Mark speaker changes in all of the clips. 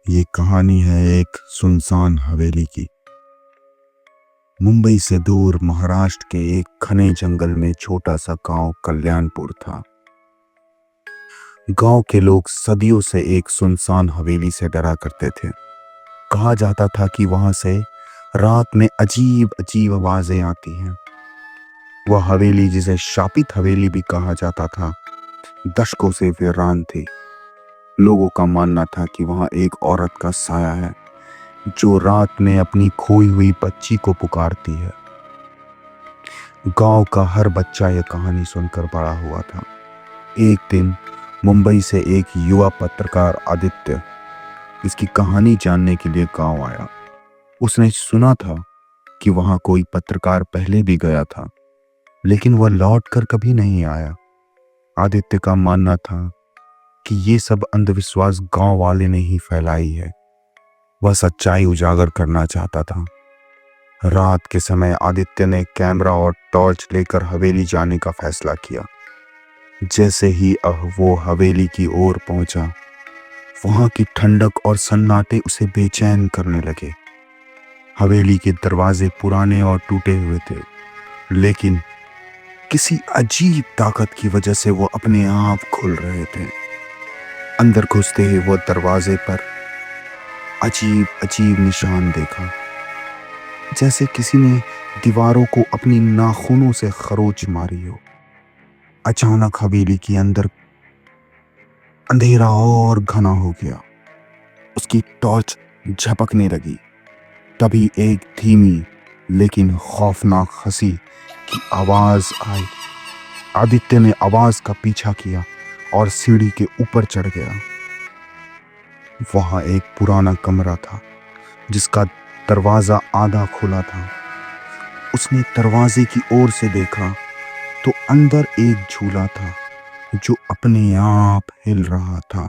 Speaker 1: ये कहानी है एक सुनसान हवेली की। मुंबई से दूर महाराष्ट्र के एक घने जंगल में छोटा सा गांव कल्याणपुर था। गांव के लोग सदियों से एक सुनसान हवेली से डरा करते थे। कहा जाता था कि वहां से रात में अजीब अजीब आवाजें आती हैं। वह हवेली, जिसे शापित हवेली भी कहा जाता था, दशकों से वीरान थी। लोगों का मानना था कि वहां एक औरत का साया है जो रात में अपनी खोई हुई बच्ची को पुकारती है। गांव का हर बच्चा यह कहानी सुनकर बड़ा हुआ था। एक दिन मुंबई से एक युवा पत्रकार आदित्य इसकी कहानी जानने के लिए गांव आया। उसने सुना था कि वहां कोई पत्रकार पहले भी गया था, लेकिन वह लौट कर कभी नहीं आया। आदित्य का मानना था कि ये सब अंधविश्वास गांव वाले ने ही फैलाई है। वह सच्चाई उजागर करना चाहता था। रात के समय आदित्य ने कैमरा और टॉर्च लेकर हवेली जाने का फैसला किया। जैसे ही वो हवेली की ओर पहुंचा, वहां की ठंडक और सन्नाटे उसे बेचैन करने लगे। हवेली के दरवाजे पुराने और टूटे हुए थे, लेकिन किसी अजीब ताकत की वजह से वो अपने आप खुल रहे थे। अंदर घुसते ही वो दरवाजे पर अजीब अजीब निशान देखा, जैसे किसी ने दीवारों को अपनी नाखूनों से खरोच मारी हो। अचानक हवेली के अंदर अंधेरा और घना हो गया। उसकी टॉर्च झपकने लगी। तभी एक धीमी लेकिन खौफनाक हंसी की आवाज आई। आदित्य ने आवाज का पीछा किया और सीढ़ी के ऊपर चढ़ गया। वहां एक पुराना कमरा था जिसका दरवाजा आधा खुला था। उसने दरवाजे की ओर से देखा तो अंदर एक झूला था जो अपने आप हिल रहा था।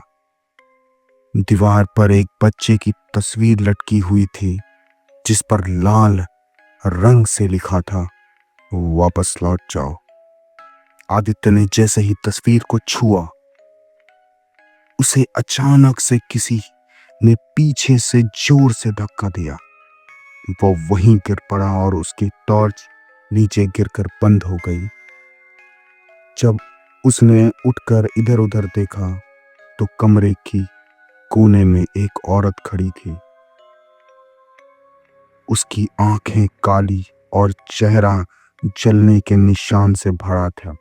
Speaker 1: दीवार पर एक बच्चे की तस्वीर लटकी हुई थी, जिस पर लाल रंग से लिखा था, वापस लौट जाओ। आदित्य ने जैसे ही तस्वीर को छुआ, उसे अचानक से किसी ने पीछे से जोर से धक्का दिया। वो वहीं गिर पड़ा और उसकी टॉर्च नीचे गिरकर बंद हो गई। जब उसने उठकर इधर उधर देखा तो कमरे की कोने में एक औरत खड़ी थी। उसकी आंखें काली और चेहरा जलने के निशान से भरा था।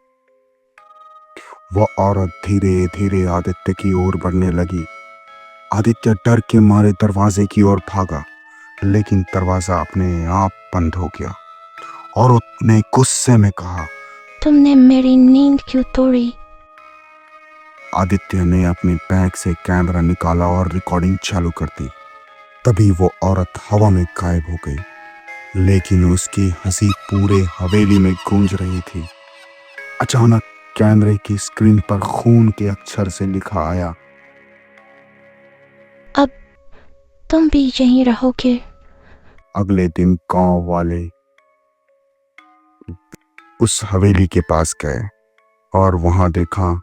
Speaker 1: वह औरत धीरे धीरे आदित्य की ओर बढ़ने लगी। आदित्य डर के मारे दरवाजे की ओर भागा, लेकिन दरवाजा अपने आप बंद हो गया। औरत ने गुस्से में कहा,
Speaker 2: तुमने मेरी नींद क्यों तोड़ी?
Speaker 1: आदित्य ने अपने बैग से कैमरा निकाला और रिकॉर्डिंग चालू कर दी। तभी वो औरत हवा में गायब हो गई, लेकिन उसकी हंसी पूरे हवेली में गूंज रही थी। अचानक कैमरे की स्क्रीन पर खून के अक्षर से लिखा आया,
Speaker 2: अब तुम भी यहीं रहोगे?
Speaker 1: अगले दिन गांव वाले उस हवेली के पास गए और वहां देखा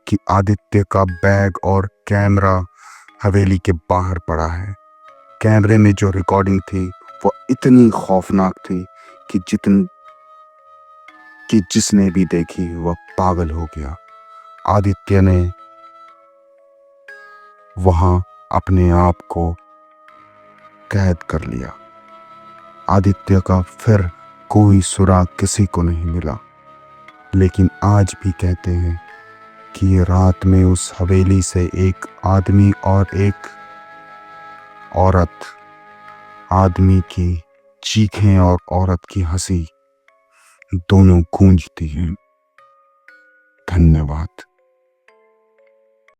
Speaker 1: कि आदित्य का बैग और कैमरा हवेली के बाहर पड़ा है। कैमरे में जो रिकॉर्डिंग थी वो इतनी खौफनाक थी कि जिसने भी देखी वह पागल हो गया। आदित्य ने वहां अपने आप को कैद कर लिया। आदित्य का फिर कोई सुराग किसी को नहीं मिला, लेकिन आज भी कहते हैं कि रात में उस हवेली से एक आदमी और एक औरत, आदमी की चीखें और औरत की हंसी दोनों गूंजती हैं। धन्यवाद।